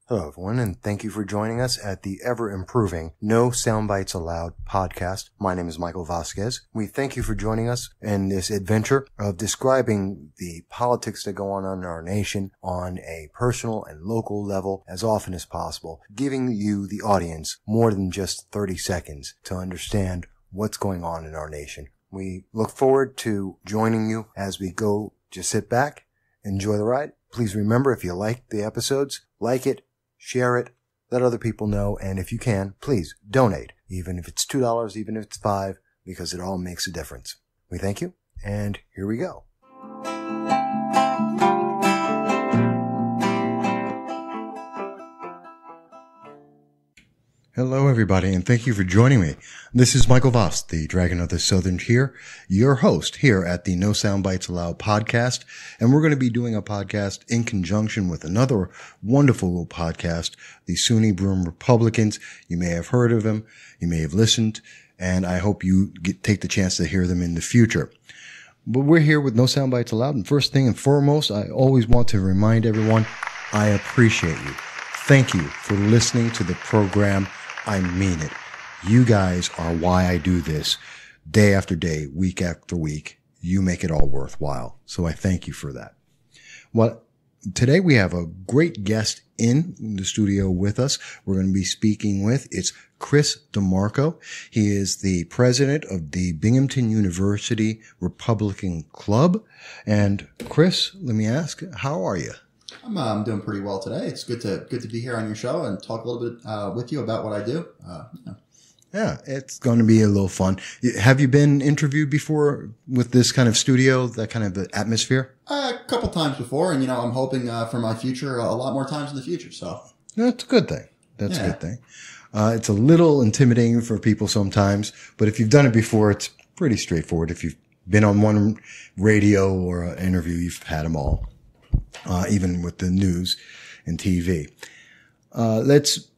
Hello, everyone, and thank you for joining us at the ever-improving No Soundbites Allowed podcast. My name is Michael Vasquez. We thank you for joining us in this adventure of describing the politics that go on in our nation on a personal and local level as often as possible, giving you, the audience, more than just 30 seconds to understand what's going on in our nation. We look forward to joining you as we go. Just sit back, enjoy the ride. Please remember, if you like the episodes, like it, share it, let other people know, and if you can, please donate, even if it's $2, even if it's $5, because it all makes a difference. We thank you, and here we go. Hello, everybody, and thank you for joining me. This is Michael Voss, the Dragon of the Southern Tier, your host here at the No Soundbites Allowed podcast. And we're going to be doing a podcast in conjunction with another wonderful little podcast, the Sunni Broom Republicans. You may have heard of them. You may have listened, and I hope you take the chance to hear them in the future. But we're here with No Soundbites Allowed. And first thing and foremost, I always want to remind everyone, I appreciate you. Thank you for listening to the program. I mean it. You guys are why I do this day after day, week after week. You make it all worthwhile. So I thank you for that. Well, today we have a great guest in the studio with us. We're going to be speaking with, it's Chris DeMarco. He is the president of the Binghamton University Republican Club. And Chris, let me ask, how are you? I'm doing pretty well today. It's good to be here on your show and talk a little bit with you about what I do. Yeah, it's going to be a little fun. Have you been interviewed before with this kind of studio, that kind of atmosphere? A couple times before, and I'm hoping for my future a lot more times in the future. So that's a good thing. That's a good thing. It's a little intimidating for people sometimes, but if you've done it before, it's pretty straightforward. If you've been on one radio or an interview, you've had them all. Even with the news and TV. Let's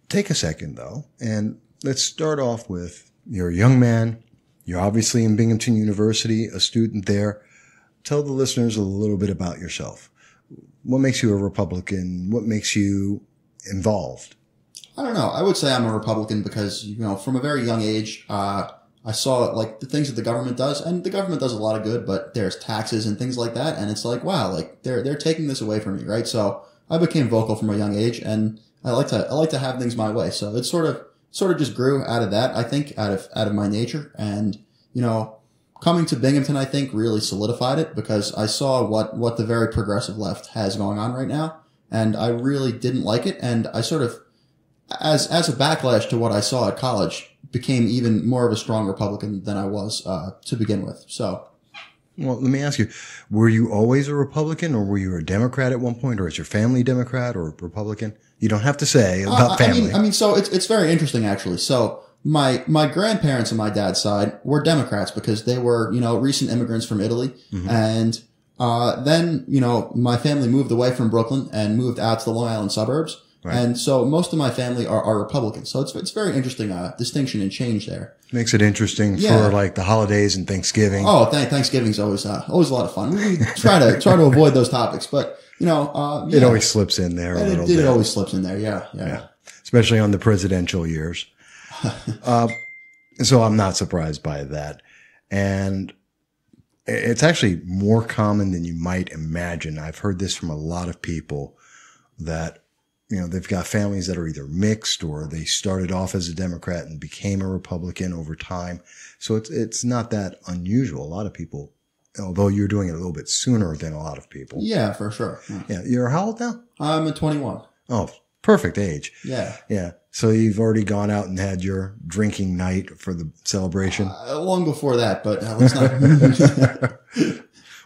take a second though, and let's start off with, you're a young man. You're obviously in Binghamton University, a student there. Tell the listeners a little bit about yourself. What makes you a Republican? What makes you involved? I don't know. I would say I'm a Republican because, from a very young age, I saw like the things that the government does, and the government does a lot of good, but there's taxes and things like that. And it's like, wow, like they're taking this away from me. Right. So I became vocal from a young age, and I like to have things my way. So it sort of just grew out of that, I think, out of my nature. And, coming to Binghamton, I think really solidified it because I saw what the very progressive left has going on right now. And I really didn't like it. And I sort of, as a backlash to what I saw at college, became even more of a strong Republican than I was to begin with. So, well, let me ask you: were you always a Republican, or were you a Democrat at one point, or is your family Democrat or Republican? You don't have to say about family. I mean, so it's very interesting actually. So my grandparents on my dad's side were Democrats because they were recent immigrants from Italy, and then my family moved away from Brooklyn and moved out to the Long Island suburbs. Right. And so most of my family are Republicans. So it's very interesting, distinction and change there. Makes it interesting for like the holidays and Thanksgiving. Oh, Thanksgiving's always a lot of fun. We try to avoid those topics, but it always slips in there a little bit. It always slips in there. Yeah. Especially on the presidential years. So I'm not surprised by that. And it's actually more common than you might imagine. I've heard this from a lot of people that, they've got families that are either mixed or they started off as a Democrat and became a Republican over time. So it's not that unusual. A lot of people, although you're doing it a little bit sooner than a lot of people. Yeah, for sure. Yeah. You're how old now? I'm at 21. Oh, perfect age. Yeah. Yeah. So you've already gone out and had your drinking night for the celebration? Long before that, but let's not.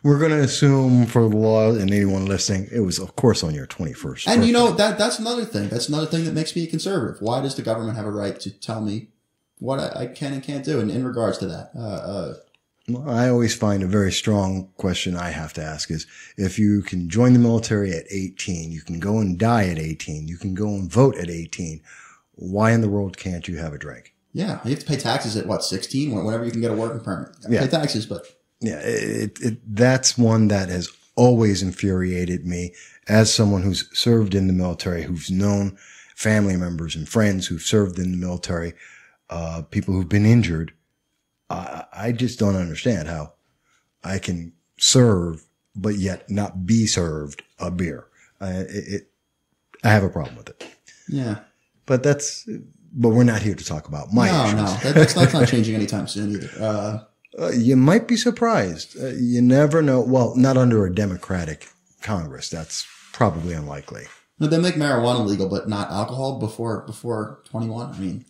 We're going to assume for the law and anyone listening, it was, of course, on your 21st. And that's another thing. That's another thing that makes me a conservative. Why does the government have a right to tell me what I can and can't do in regards to that? Well, I always find a very strong question I have to ask is, if you can join the military at 18, you can go and die at 18, you can go and vote at 18, why in the world can't you have a drink? Yeah, you have to pay taxes at 16, whenever you can get a working permit. Yeah. Pay taxes, but yeah, that's one that has always infuriated me as someone who's served in the military, who's known family members and friends who've served in the military, people who've been injured. I just don't understand how I can serve, but yet not be served a beer. I have a problem with it. Yeah. But we're not here to talk about my issues. No, that's not changing anytime soon either. You might be surprised. You never know. Well, not under a Democratic Congress. That's probably unlikely. No, they make marijuana legal, but not alcohol before 21. I mean,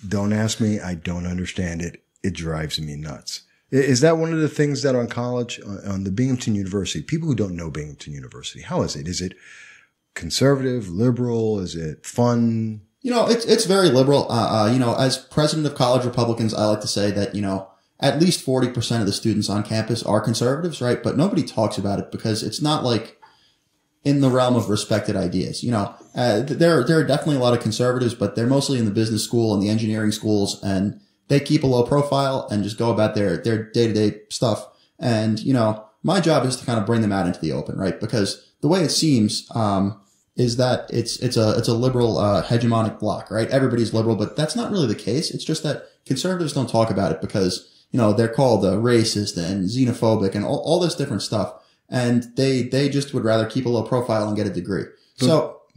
don't ask me. I don't understand it. It drives me nuts. Is that one of the things that on college, on the Binghamton University, people who don't know Binghamton University, how is it? Is it conservative, liberal? Is it fun? It's very liberal. As president of college Republicans, I like to say that, at least 40% of the students on campus are conservatives, right? But nobody talks about it because it's not like in the realm of respected ideas. There are definitely a lot of conservatives, but they're mostly in the business school and the engineering schools, and they keep a low profile and just go about their day-to-day stuff. And, my job is to kind of bring them out into the open, right? Because the way it seems, is that it's a liberal, hegemonic bloc, right? Everybody's liberal, but that's not really the case. It's just that conservatives don't talk about it because, they're called racist and xenophobic and all this different stuff. And they just would rather keep a low profile and get a degree.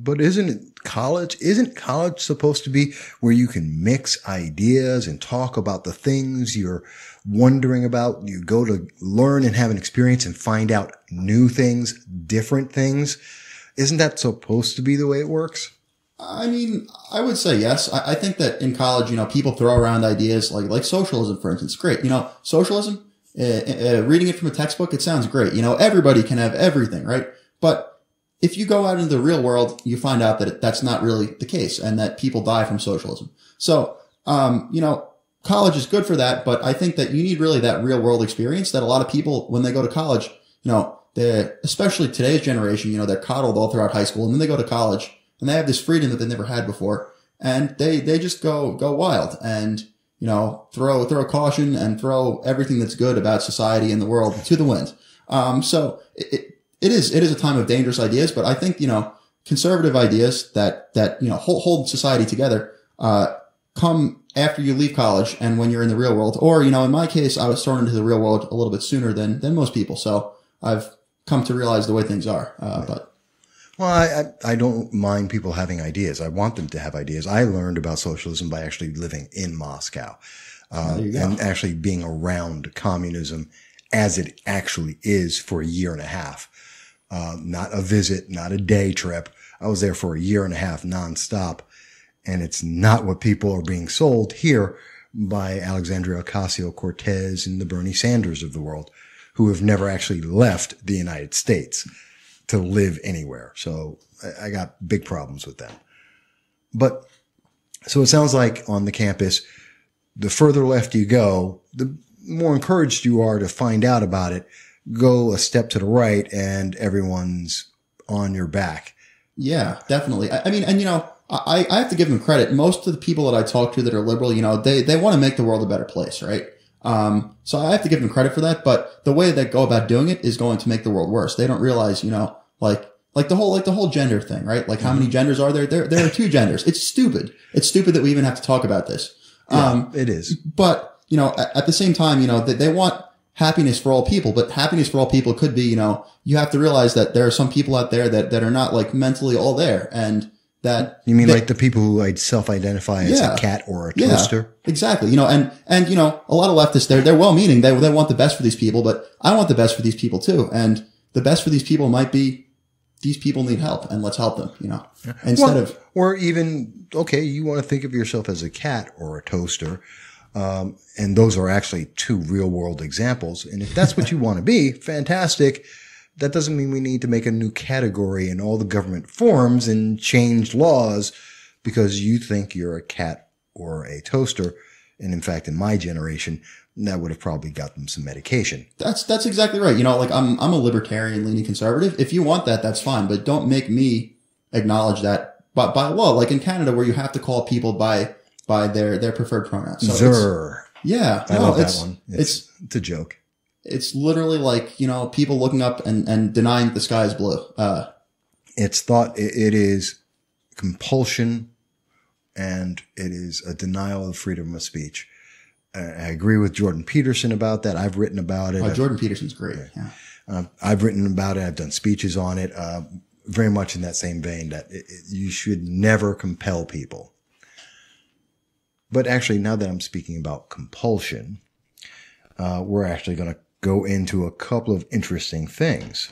But isn't college supposed to be where you can mix ideas and talk about the things you're wondering about? You go to learn and have an experience and find out new things, different things. Isn't that supposed to be the way it works? I mean, I would say yes. I think that in college, people throw around ideas like socialism, for instance. Great. Socialism, reading it from a textbook, it sounds great. Everybody can have everything, right? But if you go out into the real world, you find out that that's not really the case and that people die from socialism. So, college is good for that, but I think that you need really that real world experience that a lot of people, when they go to college, especially today's generation, they're coddled all throughout high school, and then they go to college and they have this freedom that they never had before, and they just go wild and, throw caution and throw everything that's good about society and the world to the wind. So it is a time of dangerous ideas, but I think, conservative ideas that hold society together, come after you leave college and when you're in the real world. Or, in my case, I was thrown into the real world a little bit sooner than most people. So I've come to realize the way things are. Well, I don't mind people having ideas. I want them to have ideas. I learned about socialism by actually living in Moscow, and actually being around communism as it actually is for a year and a half. Not a visit, not a day trip. I was there for a year and a half nonstop. And it's not what people are being sold here by Alexandria Ocasio-Cortez and the Bernie Sanders of the world, who have never actually left the United States to live anywhere. So I got big problems with them. But so it sounds like on the campus, the further left you go, the more encouraged you are to find out about it. Go a step to the right and everyone's on your back. Yeah, definitely. I mean, and I have to give them credit. Most of the people that I talk to that are liberal, they want to make the world a better place, right? So I have to give them credit for that, but the way they go about doing it is going to make the world worse. They don't realize, like the whole gender thing, right? Like how many genders are there? There are 2 genders. It's stupid. It's stupid that we even have to talk about this. It is. But, at the same time, they want happiness for all people, but happiness for all people could be, you have to realize that there are some people out there that are not like mentally all there, and that you mean like the people who self-identify as a cat or a toaster? Yeah, exactly. And a lot of leftists, they're well-meaning. They want the best for these people, but I want the best for these people too. And the best for these people might be these people need help and let's help them, or even, okay, you want to think of yourself as a cat or a toaster. And those are actually 2 real world examples. And if that's what you want to be, fantastic. That doesn't mean we need to make a new category in all the government forms and change laws because you think you're a cat or a toaster. And in fact, in my generation, that would have probably got them some medication. That's exactly right. You know, like I'm a libertarian leaning conservative. If you want that, that's fine, but don't make me acknowledge that by law, like in Canada where you have to call people by their preferred pronouns. So Zer. Yeah. I love that one. It's a joke. It's literally like, you know, people looking up and denying that the sky is blue. It's thought it is compulsion and it is a denial of freedom of speech. I agree with Jordan Peterson about that. I've written about it. Jordan Peterson's great. Yeah. I've written about it. I've done speeches on it. Very much in that same vein that you should never compel people. But actually, now that I'm speaking about compulsion, we're actually going to go into a couple of interesting things.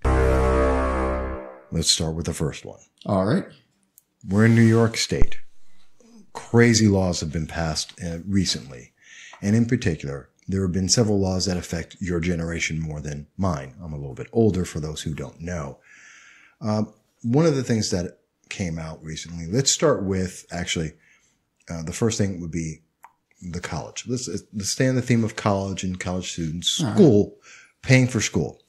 Let's start with the first one. All right. We're in New York State. Crazy laws have been passed recently. And in particular, there have been several laws that affect your generation more than mine. I'm a little bit older for those who don't know. One of the things that came out recently, let's start with actually, the first thing would be the college. Let's stay on the theme of college and college students, school, paying for school.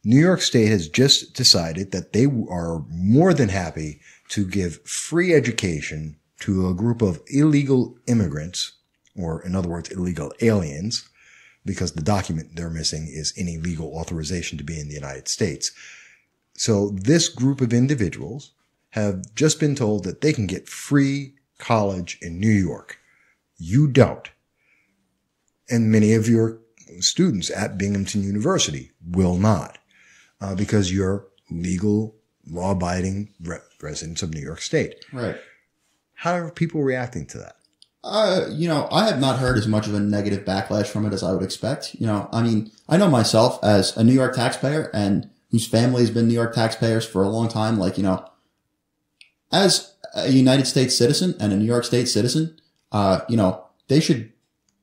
New York State has just decided that they are more than happy to give free education to a group of illegal immigrants, or in other words, illegal aliens, because the document they're missing is any legal authorization to be in the United States. So this group of individuals have just been told that they can get free college in New York. You don't. And many of your students at Binghamton University will not, because you're legal, law-abiding residents of New York State. Right. How are people reacting to that? You know, I have not heard as much of a negative backlash from it as I would expect. You know, I mean, I know myself as a New York taxpayer and whose family has been New York taxpayers for a long time. Like, you know, as a United States citizen and a New York State citizen, you know, they should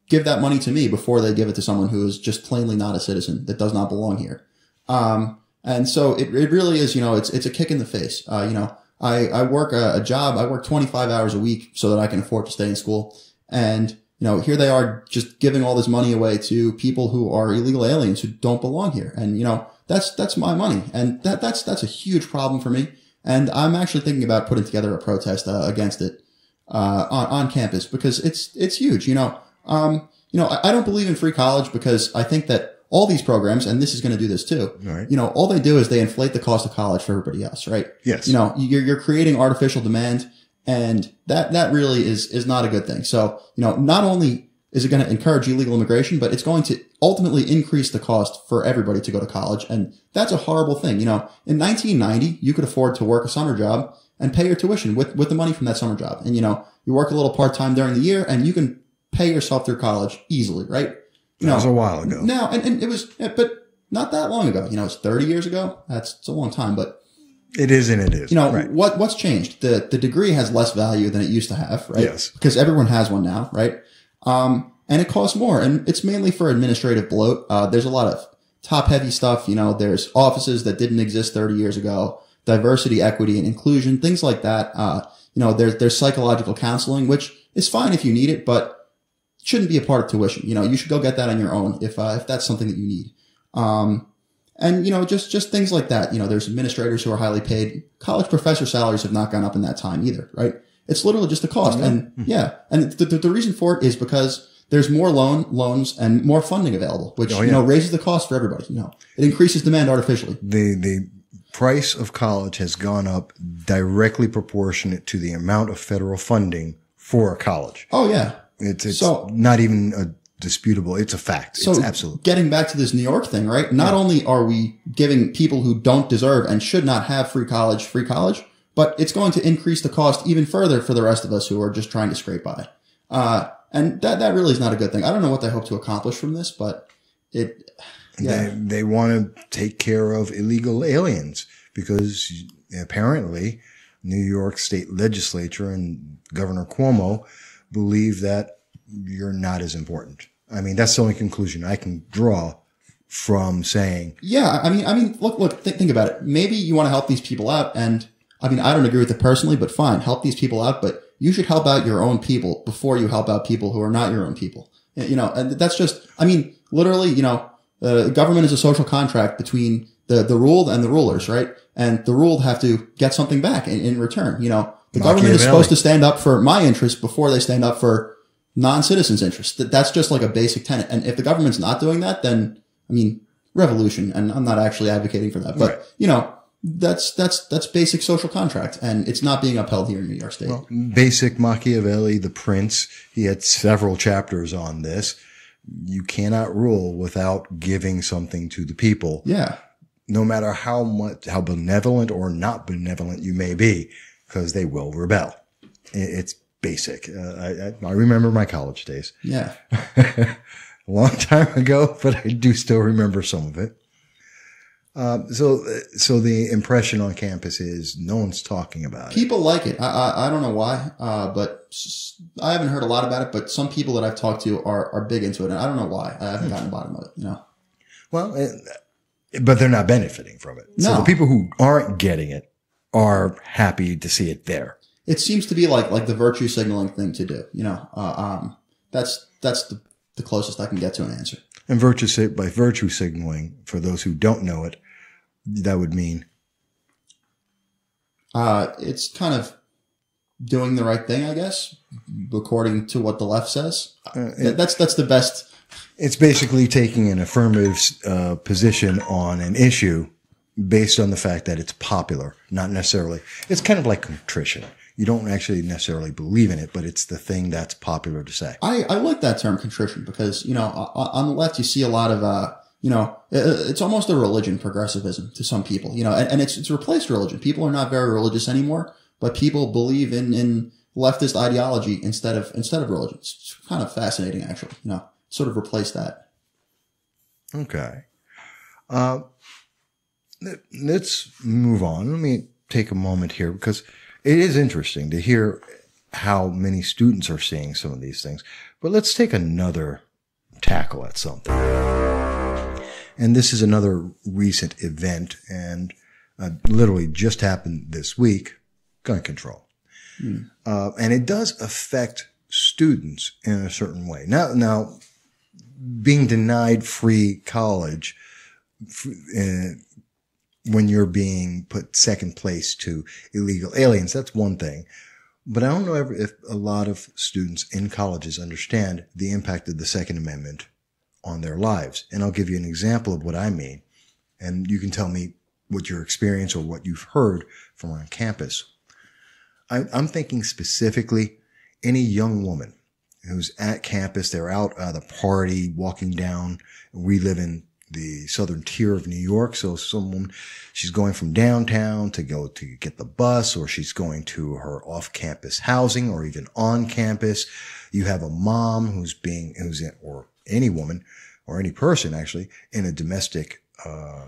give that money to me before they give it to someone who is just plainly not a citizen that does not belong here. And so it really is, you know, it's a kick in the face. You know, I work a job. I work 25 hours a week so that I can afford to stay in school. And, you know, here they are just giving all this money away to people who are illegal aliens who don't belong here. And, you know, that's my money. And that's a huge problem for me. And I'm actually thinking about putting together a protest, against it, on campus because it's huge. You know, I don't believe in free college because I think that all these programs, and this is going to do this too. Right. You know, all they do is they inflate the cost of college for everybody else, right? Yes. You know, you're creating artificial demand, and that really is not a good thing. So, you know, not only is it going to encourage illegal immigration, but it's going to ultimately increase the cost for everybody to go to college, and that's a horrible thing. You know, in 1990, you could afford to work a summer job and pay your tuition with the money from that summer job, and you know, you work a little part time during the year, and you can pay yourself through college easily, right? That was a while ago. No, and it was, but not that long ago. You know, it's 30 years ago. It's a long time, but it is and it is. You know, right. What's changed? The degree has less value than it used to have, right? Yes. Because everyone has one now, right? And it costs more, and it's mainly for administrative bloat. There's a lot of top heavy stuff. You know, there's offices that didn't exist 30 years ago, diversity, equity, and inclusion, things like that. You know, there's psychological counseling, which is fine if you need it, but shouldn't be a part of tuition. You know, you should go get that on your own if that's something that you need. And, you know, just things like that. You know, there's administrators who are highly paid. College professor salaries have not gone up in that time either, right? It's literally just the cost. And yeah. And the reason for it is because there's more loans and more funding available, which, you know, raises the cost for everybody. You know, it increases demand artificially. The price of college has gone up directly proportionate to the amount of federal funding for a college. Oh, yeah. It's so, not even disputable. It's a fact. So it's absolute. Getting back to this New York thing, right? Not only are we giving people who don't deserve and should not have free college, but it's going to increase the cost even further for the rest of us who are just trying to scrape by. And that really is not a good thing. I don't know what they hope to accomplish from this, but they want to take care of illegal aliens because apparently New York State legislature and Governor Cuomo believe that you're not as important. I mean, that's the only conclusion I can draw from saying. Yeah. I mean, look, think about it. Maybe you want to help these people out. And I mean, I don't agree with it personally, but fine, help these people out. But you should help out your own people before you help out people who are not your own people. You know, and that's just, I mean, literally, you know, government is a social contract between the ruled and the rulers, right? And the ruled have to get something back in return. You know, the government is supposed to stand up for my interests before they stand up for non-citizens' interests. That's just like a basic tenet. And if the government's not doing that, then, I mean, revolution. And I'm not actually advocating for that, but right. You know, that's basic social contract, and it's not being upheld here in New York State. Well, basic Machiavelli, the Prince, he had several chapters on this. You cannot rule without giving something to the people. Yeah. No matter how benevolent or not benevolent you may be, because they will rebel. It's basic. I remember my college days. Yeah. A long time ago, but I do still remember some of it. So the impression on campus is no one's talking about it. People like it. I don't know why, but I haven't heard a lot about it, but some people that I've talked to are big into it, and I don't know why. I haven't gotten to the bottom of it, you know? Well, but they're not benefiting from it. No. So the people who aren't getting it are happy to see it there. It seems to be like the virtue signaling thing to do, you know? That's the closest I can get to an answer. And by virtue signaling, for those who don't know it, that would mean? It's kind of doing the right thing, I guess, according to what the left says. That's the best. It's basically taking an affirmative position on an issue based on the fact that it's popular, not necessarily. It's kind of like contrition. You don't actually necessarily believe in it, but it's the thing that's popular to say. I like that term, contrition, because, you know, on the left, you see a lot of, you know, it's almost a religion, progressivism to some people, you know, and it's replaced religion. People are not very religious anymore, but people believe in leftist ideology instead of religion. It's kind of fascinating, actually, you know, sort of replace that. Okay. Let's move on. Let me take a moment here because it is interesting to hear how many students are seeing some of these things, but let's take another tackle at something. And this is another recent event and literally just happened this week, gun control. And it does affect students in a certain way. Now being denied free college when you're being put second place to illegal aliens, that's one thing. But I don't know if a lot of students in colleges understand the impact of the Second Amendment on their lives. And I'll give you an example of what I mean. And you can tell me what your experience or what you've heard from on campus. I'm thinking specifically any young woman who's at campus, they're out at a party, walking down. We live in the southern tier of New York. So she's going from downtown to go to get the bus, or she's going to her off-campus housing, or even on campus. You have a mom or any woman or any person actually in a domestic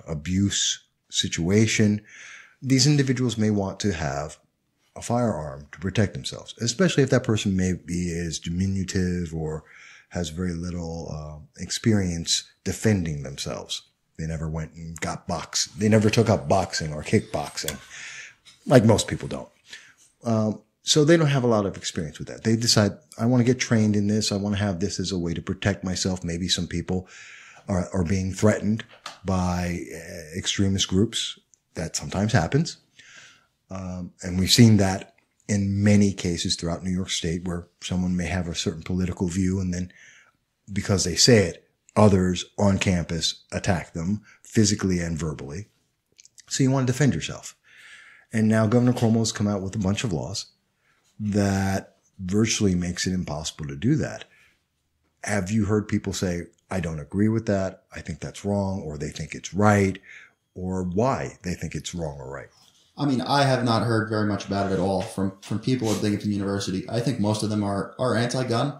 abuse situation. These individuals may want to have a firearm to protect themselves, especially if that person is diminutive or has very little experience defending themselves. They never went and got boxed. They never took up boxing or kickboxing, like most people don't. So they don't have a lot of experience with that. They decide, I want to get trained in this. I want to have this as a way to protect myself. Maybe some people are being threatened by extremist groups. That sometimes happens. And we've seen that in many cases throughout New York State where someone may have a certain political view, and then because they say it, others on campus attack them physically and verbally. So you want to defend yourself. And now Governor Cuomo has come out with a bunch of laws that virtually makes it impossible to do that. Have you heard people say, I don't agree with that, I think that's wrong, or they think it's right, or why they think it's wrong or right? I mean, I have not heard very much about it at all from people at Binghamton University. I think most of them are anti-gun.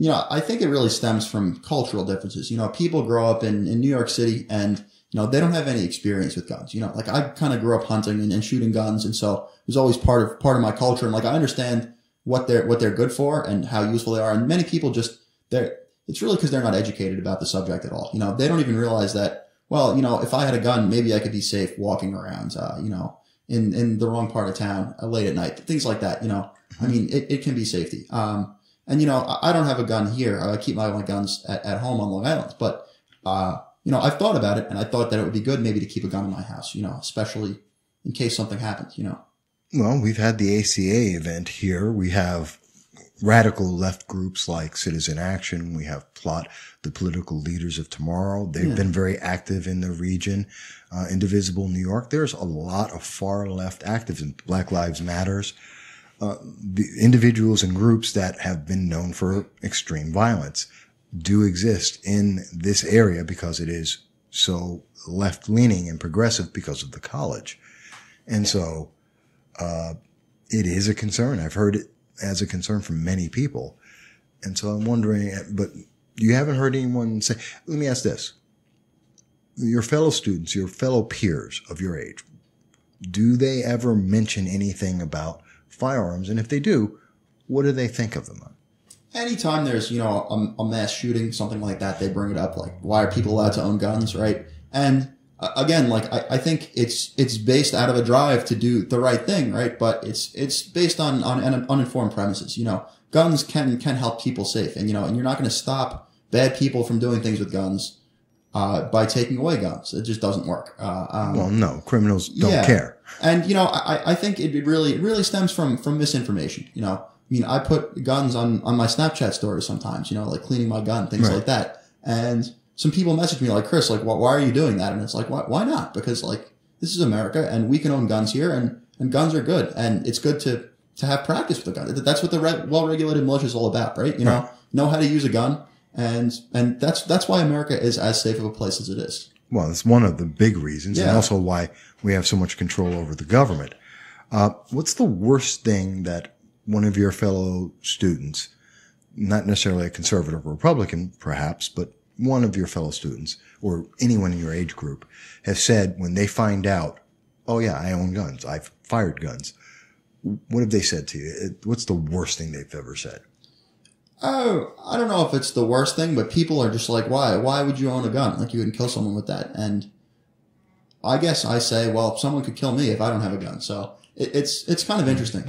You know, I think it really stems from cultural differences. You know, people grow up in New York City and, you know, they don't have any experience with guns. You know, like I kind of grew up hunting and shooting guns. And so it was always part of my culture. And like, I understand what they're good for and how useful they are. And many people it's really because they're not educated about the subject at all. You know, they don't even realize that, well, you know, if I had a gun, maybe I could be safe walking around, you know, in the wrong part of town late at night, things like that. You know, I mean, it can be safety. And, I don't have a gun here. I keep my guns at home on Long Island. But, I've thought about it, and I thought that it would be good maybe to keep a gun in my house, especially in case something happens, Well, we've had the ACA event here. We have radical left groups like Citizen Action. We have Plot, the political leaders of tomorrow. They've been very active in the region. Indivisible New York. There's a lot of far left activism. Black Lives Matters. The individuals and groups that have been known for extreme violence do exist in this area because it is so left-leaning and progressive because of the college. And so it is a concern. I've heard it as a concern from many people. And so I'm wondering, but you haven't heard anyone say, let me ask this. Your fellow students, your fellow peers of your age, do they ever mention anything about firearms? And if they do, what do they think of them? Anytime there's, a mass shooting, something like that, they bring it up. Like, why are people allowed to own guns, right? And again, like, I think it's based out of a drive to do the right thing, right? But it's based on uninformed premises. Guns can help people safe. And, and you're not going to stop bad people from doing things with guns, by taking away guns. It just doesn't work. Well, no, criminals don't care. And, I think it really stems from misinformation, I put guns on my Snapchat stories sometimes, like cleaning my gun, things like that. And some people message me like, Chris, like, why are you doing that? And it's like, why not? Because like, this is America and we can own guns here and guns are good. And it's good to have practice with a gun. That's what the well-regulated militia is all about, right? Know how to use a gun. And that's why America is as safe of a place as it is. Well, it's one of the big reasons and also why we have so much control over the government. What's the worst thing that one of your fellow students, not necessarily a conservative or Republican perhaps, but one of your fellow students or anyone in your age group has said when they find out, oh yeah, I own guns, I've fired guns. What have they said to you? What's the worst thing they've ever said? Oh, I don't know if it's the worst thing, but people are just like, why? Why would you own a gun? Like you can kill someone with that. And I guess I say, well, someone could kill me if I don't have a gun. So it's kind of interesting,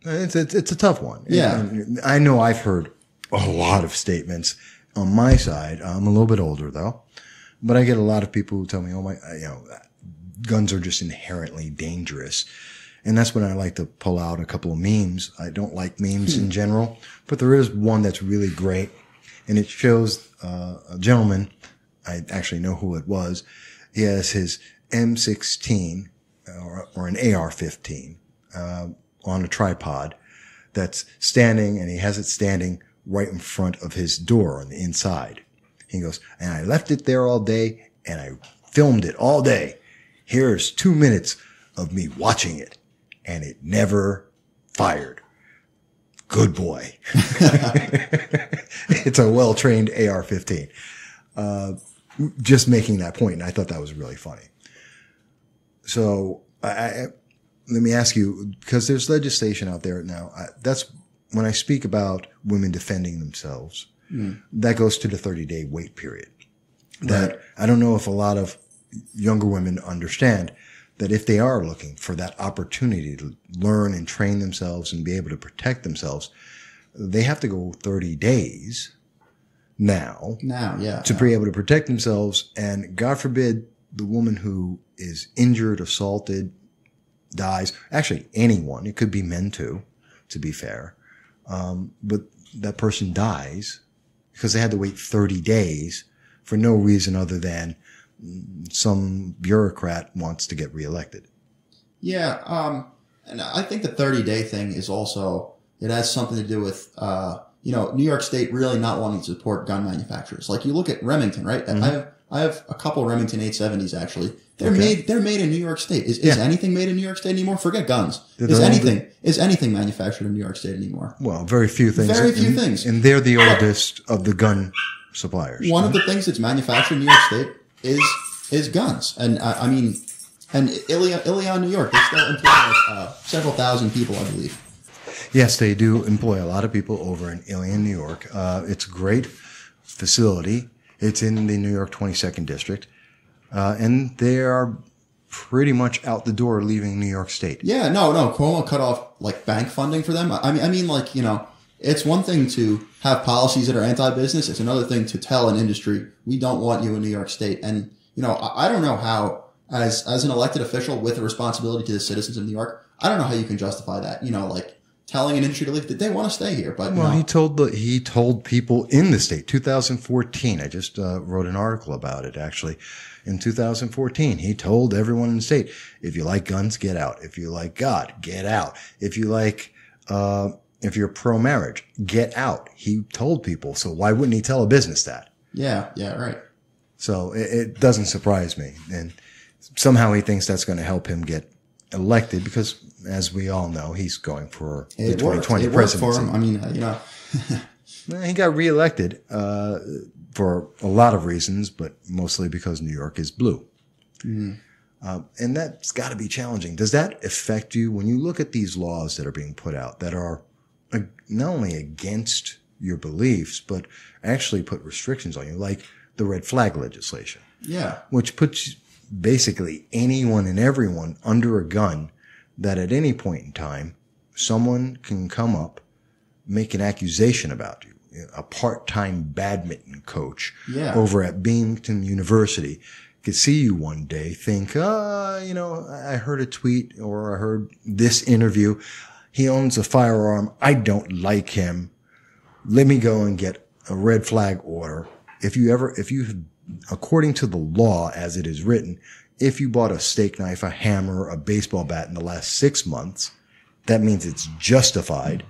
It's a tough one. Yeah. And I know I've heard a lot of statements on my side. I'm a little bit older though, but I get a lot of people who tell me, guns are just inherently dangerous. And that's when I like to pull out a couple of memes. I don't like memes in general, but there is one that's really great. And it shows a gentleman, I actually know who it was. He has his M16 or an AR-15 on a tripod that's standing, and he has it standing right in front of his door on the inside. He goes, and I left it there all day, and I filmed it all day. Here's 2 minutes of me watching it, and it never fired. Good boy. It's a well-trained AR-15. Just making that point, and I thought that was really funny. So let me ask you, because there's legislation out there now. That's when I speak about women defending themselves. That goes to the 30-day wait period. That I don't know if a lot of younger women understand that if they are looking for that opportunity to learn and train themselves and be able to protect themselves, they have to go 30 days now to be able to protect themselves. And God forbid the woman who is injured, assaulted, dies. Actually, anyone. It could be men too, to be fair. But that person dies because they had to wait 30 days for no reason other than some bureaucrat wants to get reelected. Yeah. And I think the 30-day thing is also, it has something to do with, New York State really not wanting to support gun manufacturers. Like you look at Remington, right? Mm-hmm. I have a couple Remington 870s actually. They're made in New York State. Is anything made in New York State anymore? Forget guns. Is anything manufactured in New York State anymore? Well, very few things. Very few things. And they're the oldest of the gun suppliers. One of the things that's manufactured in New York State is guns. And and Ilion, New York, they still employ several thousand people, I believe. Yes, they do employ a lot of people over in Ilion, New York. It's a great facility. It's in the New York 22nd District. And they are pretty much out the door leaving New York State. Yeah, no. Cuomo cut off like bank funding for them. I mean, like, you know, it's one thing to have policies that are anti-business. It's another thing to tell an industry, we don't want you in New York State. And, you know, I don't know how, as an elected official with a responsibility to the citizens of New York, I don't know how you can justify that. You know, like telling an industry to leave, that they want to stay here. But well, he told people in the state, 2014. I just wrote an article about it actually. In 2014, he told everyone in the state, if you like guns, get out. If you like God, get out. If you like, if you're pro-marriage, get out. He told people. So why wouldn't he tell a business that? Yeah, right. So it doesn't surprise me. And somehow he thinks that's going to help him get elected because, as we all know, he's going for the 2020 presidency. For him. I mean, you know. He got reelected for a lot of reasons, but mostly because New York is blue. Mm. And that's got to be challenging. Does that affect you when you look at these laws that are being put out that are not only against your beliefs, but actually put restrictions on you, like the red flag legislation? Yeah. Which puts basically anyone and everyone under a gun that at any point in time, someone can come up, make an accusation about you. A part-time badminton coach over at Binghamton University could see you one day, think, you know, I heard a tweet or I heard this interview. He owns a firearm. I don't like him. Let me go and get a red flag order. If you, according to the law as it is written, if you bought a steak knife, a hammer, a baseball bat in the last 6 months, that means it's justified.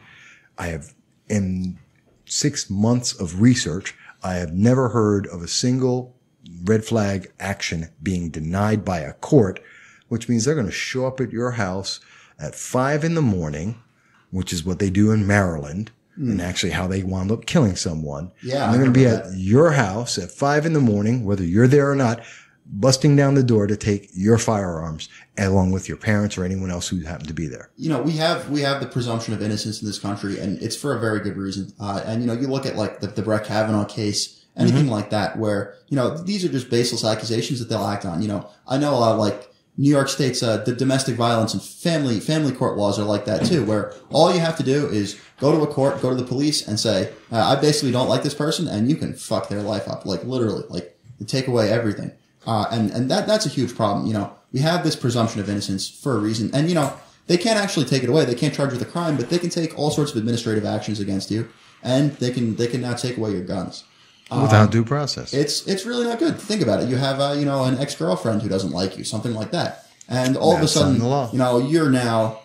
In 6 months of research, I have never heard of a single red flag action being denied by a court, which means they're going to show up at your house at 5 a.m, which is what they do in Maryland, and actually how they wound up killing someone. Yeah, and they're going to be at your house at 5 a.m, whether you're there or not, busting down the door to take your firearms along with your parents or anyone else who happened to be there. You know, we have the presumption of innocence in this country, and it's for a very good reason. And, you know, you look at like the Brett Kavanaugh case, anything like that, where, you know, these are just baseless accusations that they'll act on. You know, I know, like New York State's, the domestic violence and family court laws are like that too, where all you have to do is go to a court, go to the police and say, I basically don't like this person, and you can fuck their life up. Like literally, like take away everything. And that's a huge problem. You know, we have this presumption of innocence for a reason. And, you know, they can't actually take it away. They can't charge you with a crime, but they can take all sorts of administrative actions against you, and they can now take away your guns. Without due process. It's really not good. Think about it. You have, you know, an ex-girlfriend who doesn't like you, something like that. And all of a sudden, you know, you're now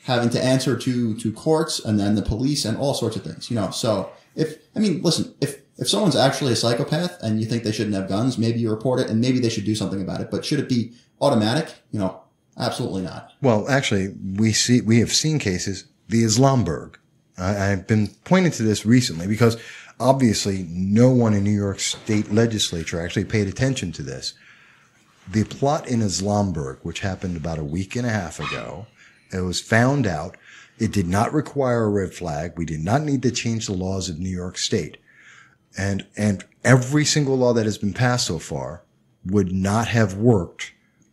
having to answer to courts and then the police and all sorts of things, you know. So if someone's actually a psychopath and you think they shouldn't have guns, maybe you report it and maybe they should do something about it. But should it be automatic? You know, absolutely not. Well, actually, we have seen cases, the Islamberg. I've been pointing to this recently because obviously no one in New York State legislature actually paid attention to this. The plot in Islamberg, which happened about a week and a half ago, it was found out. It did not require a red flag. We did not need to change the laws of New York State. And every single law that has been passed so far would not have worked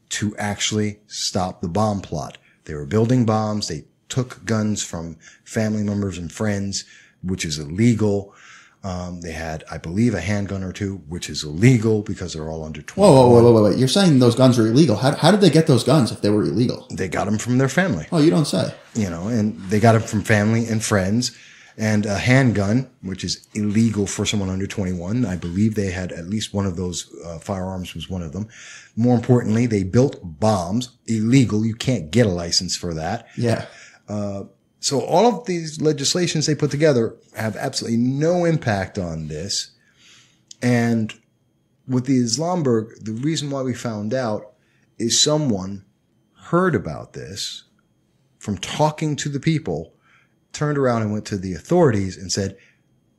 to actually stop the bomb plot. They were building bombs. They took guns from family members and friends, which is illegal. They had, I believe, a handgun or two, which is illegal because they're all under 21. Whoa. You're saying those guns are illegal. How did they get those guns if they were illegal? They got them from their family. Oh, you don't say. You know, and they got them from family and friends. And a handgun, which is illegal for someone under 21. I believe they had at least one of those firearms was one of them. More importantly, they built bombs. Illegal. You can't get a license for that. Yeah. So all of these legislations they put together have absolutely no impact on this. And with the Islamberg, the reason why we found out is someone heard about this from talking to the people, turned around and went to the authorities and said,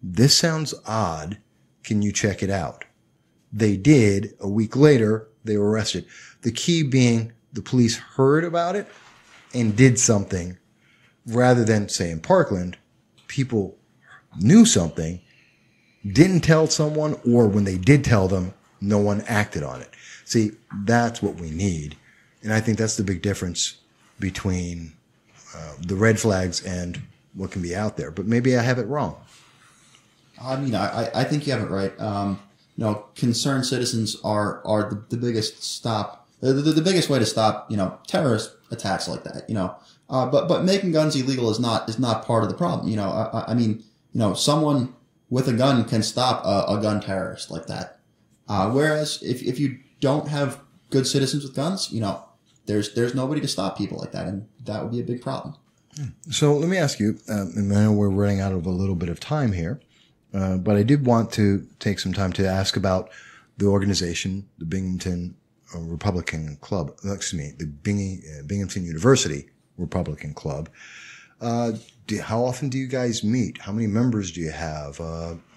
this sounds odd. Can you check it out? They did. A week later, they were arrested. The key being the police heard about it and did something rather than, say, in Parkland, people knew something, didn't tell someone, or when they did tell them, no one acted on it. See, that's what we need And I think that's the big difference between the red flags and what can be out there. But maybe I have it wrong. I mean, I think you have it right. Concerned citizens are the biggest stop, the biggest way to stop, terrorist attacks like that, but making guns illegal is not part of the problem. I mean, someone with a gun can stop a gun terrorist like that. Whereas if you don't have good citizens with guns, there's nobody to stop people like that. And that would be a big problem. So let me ask you, and I know we're running out of a little bit of time here, but I did want to take some time to ask about the organization, the Binghamton Republican Club, the Binghamton University Republican Club. How often do you guys meet? How many members do you have?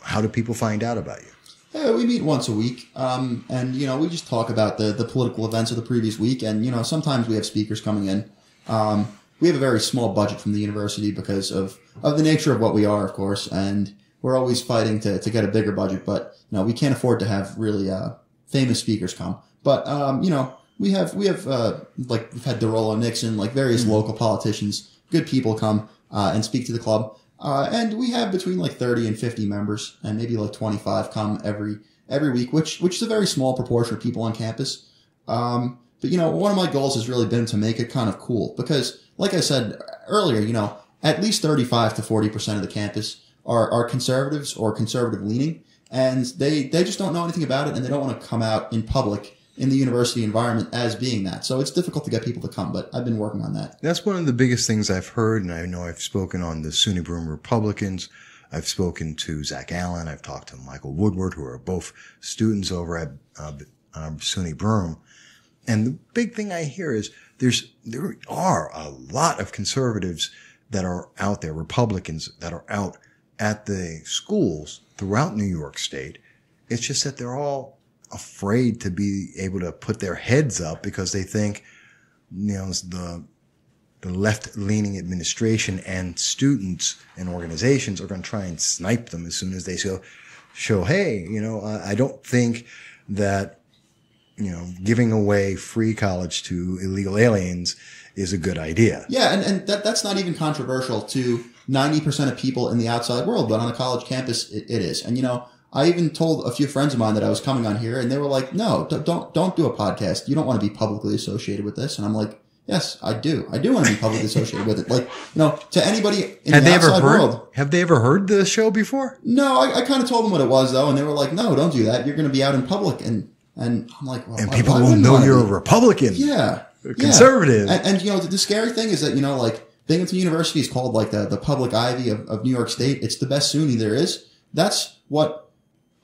How do people find out about you? Yeah, we meet once a week, and we just talk about the political events of the previous week, and sometimes we have speakers coming in. We have a very small budget from the university because of the nature of what we are, of course, and we're always fighting to get a bigger budget, but we can't afford to have really famous speakers come. But we have like we've had DeRollo, Nixon, like various local politicians, good people come and speak to the club. And we have between like 30 and 50 members, and maybe like 25 come every week, which is a very small proportion of people on campus. But one of my goals has really been to make it kind of cool because, like I said earlier, at least 35 to 40% of the campus are conservatives or conservative leaning, and they just don't know anything about it, and they don't want to come out in public in the university environment as being that. So it's difficult to get people to come, but I've been working on that. That's one of the biggest things I've heard, and I know I've spoken on the SUNY Broome Republicans. I've spoken to Zach Allen. I've talked to Michael Woodward, who are both students over at SUNY Broome. And the big thing I hear is there are a lot of conservatives that are out there, Republicans that are out at the schools throughout New York State. It's just that they're all afraid to be able to put their heads up because they think, the left-leaning administration and students and organizations are going to try and snipe them as soon as they show, hey, I don't think that, giving away free college to illegal aliens is a good idea. Yeah, and that's not even controversial to 90% of people in the outside world, but on a college campus, it is. And, I even told a few friends of mine that I was coming on here, and they were like, no, don't do a podcast. You don't want to be publicly associated with this. And I'm like, yes, I do. I do want to be publicly associated with it. Like, to anybody in the outside world. Have they ever heard the show before? No, I kind of told them what it was, though, and they were like, no, don't do that. You're going to be out in public. And I'm like, well, and people will know you're a Republican. Yeah. A conservative. Yeah. And the scary thing is that, like, Binghamton University is called, like, the public ivy of New York State. It's the best SUNY there is. That's what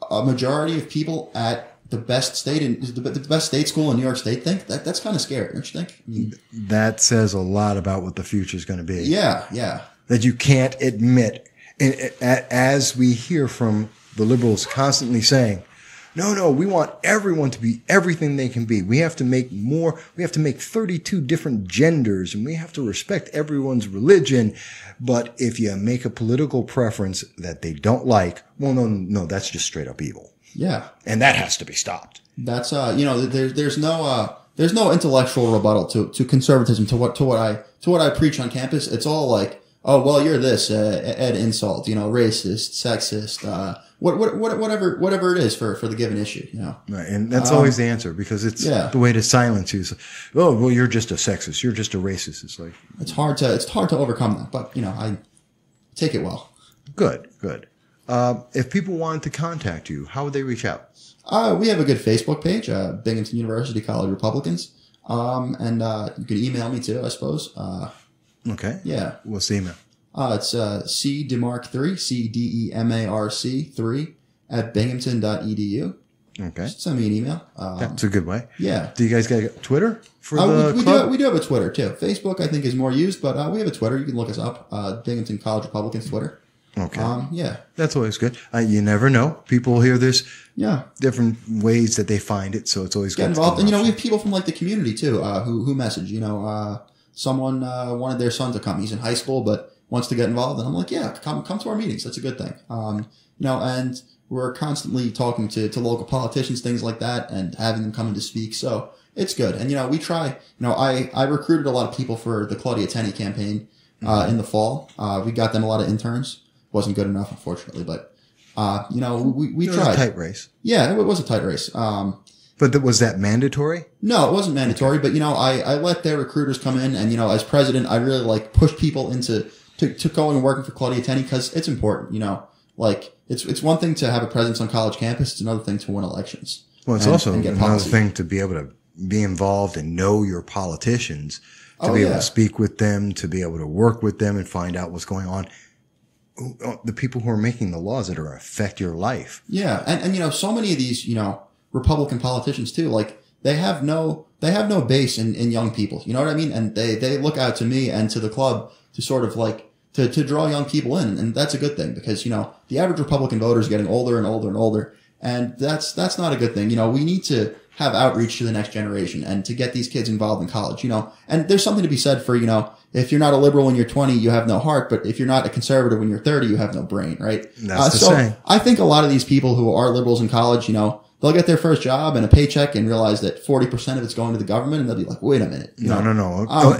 a majority of people at the best state school in New York State think. That's kind of scary, don't you think? That says a lot about what the future is going to be. Yeah, yeah. That you can't admit, as we hear from the liberals constantly saying, no, we want everyone to be everything they can be. We have to make more. We have to make 32 different genders, and we have to respect everyone's religion. But if you make a political preference that they don't like, well, no, that's just straight up evil. Yeah. And that has to be stopped. That's, there's no intellectual rebuttal to conservatism, to what I preach on campus. It's all like, oh, well, you're this, ad insult, racist, sexist, whatever it is for the given issue, Right. And that's always the answer because it's the way to silence you. Oh, well, you're just a sexist. You're just a racist. It's like, it's hard to overcome that, but, I take it well. Good. If people wanted to contact you, how would they reach out? We have a good Facebook page, Binghamton University College Republicans. And you can email me too, I suppose. Okay. Yeah. What's the email? It's CDemarc3, CDEMARC 3 at binghamton.edu. Okay. Just send me an email. That's a good way. Yeah. Do you guys got Twitter for the club? We do have a Twitter too. Facebook, I think, is more used, but we have a Twitter. You can look us up. Binghamton College Republicans Twitter. Okay. Yeah. That's always good. You never know. People hear this. Yeah. Different ways that they find it, so it's always get good involved. And we have people from like the community too, who message. Someone wanted their son to come. He's in high school, but wants to get involved, and I'm like, yeah, come to our meetings. That's a good thing. and we're constantly talking to local politicians, things like that, and having them come in to speak. So it's good. And, we try, I recruited a lot of people for the Claudia Tenney campaign, in the fall. We got them a lot of interns. Wasn't good enough, unfortunately, but, we tried. It was a tight race. Yeah, it was a tight race. But was that mandatory? No, it wasn't mandatory, but, I let their recruiters come in and, as president, I really push people to going and working for Claudia Tenney because it's important, it's one thing to have a presence on college campus. It's another thing to win elections. Well, it's also another thing to be able to be involved and know your politicians, to be able to speak with them, to be able to work with them and find out what's going on. The people who are making the laws that are going to affect your life. Yeah. And, so many of these, Republican politicians too, they have no base in young people. You know what I mean? And they look out to me and to the club to sort of to draw young people in. And that's a good thing because, the average Republican voter is getting older and older and older. And that's not a good thing. We need to have outreach to the next generation and to get these kids involved in college, and there's something to be said for, if you're not a liberal when you're 20, you have no heart, but if you're not a conservative when you're 30, you have no brain, right? That's the saying. I think a lot of these people who are liberals in college, they'll get their first job and a paycheck and realize that 40% of it's going to the government and they'll be like, wait a minute. No.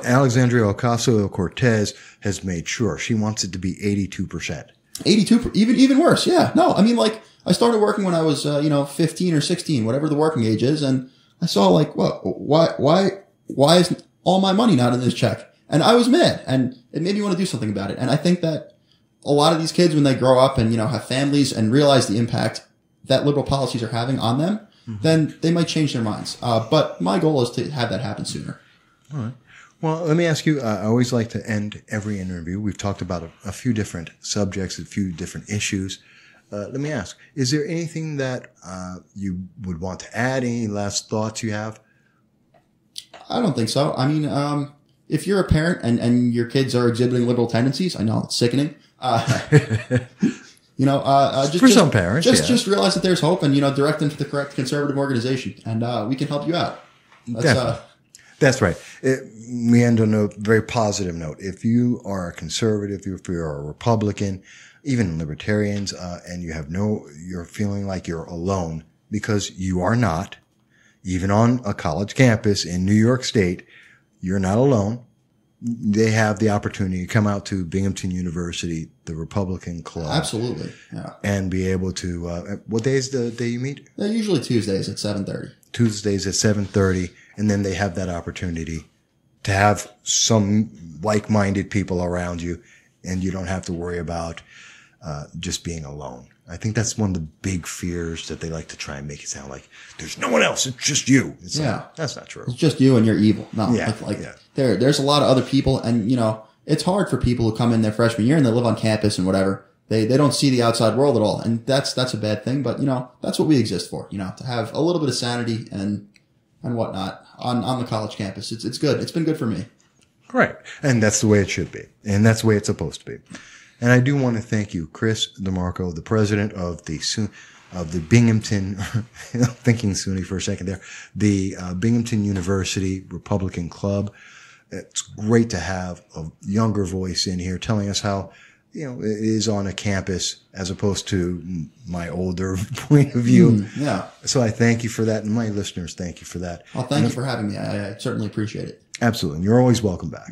Alexandria Ocasio-Cortez has made sure she wants it to be 82%. 82, even worse. Yeah. No, I mean, I started working when I was, 15 or 16, whatever the working age is. And I saw why is all my money not in this check? And I was mad and it made me want to do something about it. And I think that a lot of these kids, when they grow up and, have families and realize the impact that liberal policies are having on them, then they might change their minds. But my goal is to have that happen sooner. All right. Well, let me ask you, I always like to end every interview. We've talked about a few different subjects, a few different issues. Let me ask, is there anything that you would want to add? Any last thoughts you have? I don't think so. I mean, if you're a parent and your kids are exhibiting liberal tendencies, I know it's sickening. Some parents, just realize that there's hope and, direct them to the correct conservative organization and we can help you out. That's right. We end on a very positive note. If you are a conservative, if you're a Republican, even libertarians, and you're feeling like you're alone, because you are not, even on a college campus in New York State, you're not alone. They have the opportunity to come out to Binghamton University, the Republican Club. Absolutely. Yeah. And be able to, what day is the day you meet? They're usually Tuesdays at 7:30. Tuesdays at 7:30. And then they have that opportunity to have some like-minded people around you, and you don't have to worry about just being alone. I think that's one of the big fears that they like to try and make it sound like there's no one else. It's just you. That's not true. It's just you and you're evil. No, yeah. There's a lot of other people, and it's hard for people who come in their freshman year and they live on campus and whatever. They don't see the outside world at all, and that's a bad thing. But that's what we exist for. To have a little bit of sanity and whatnot on the college campus. It's good. It's been good for me. Right. And that's the way it should be. And that's the way it's supposed to be. And I do want to thank you, Chris DeMarco, the president of the Binghamton, thinking SUNY for a second there, the Binghamton University Republican Club. It's great to have a younger voice in here telling us how, it is on a campus as opposed to my older point of view. Yeah. So I thank you for that. And my listeners, thank you for that. Well, thank you for having me. I certainly appreciate it. Absolutely. And you're always welcome back.